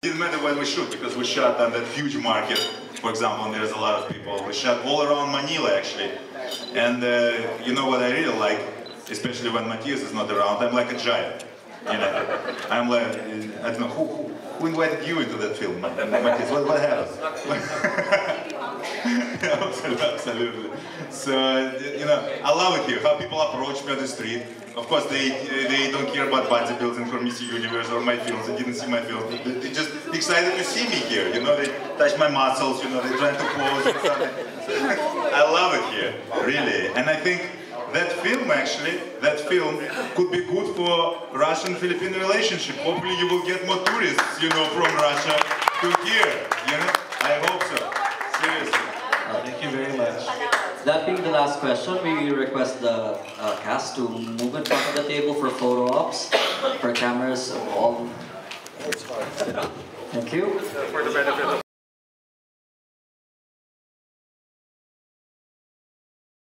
It didn't matter when we shoot, because we shot on that huge market, for example, and there's a lot of people. We shot all around Manila, actually. And you know what I really like, especially when Matthias is not around, I'm like a giant. You know, I'm like, I don't know, who invited you into that film, Matthias? What happened? Absolutely. So, you know, I love it here, how people approach me on the street. Of course, they don't care about bodybuilding or Miss Universe or my films. They didn't see my films. They're just excited to see me here. You know, they touch my muscles. You know, they're trying to pose or something. I love it here, really. And I think that film, actually, could be good for Russian-Philippine relationship. Hopefully, you will get more tourists, you know, from Russia to here. You know, I hope so. Seriously. Thank you very much. That being the last question, we request the cast to move in front of the table for photo ops, for cameras, all. Thank you.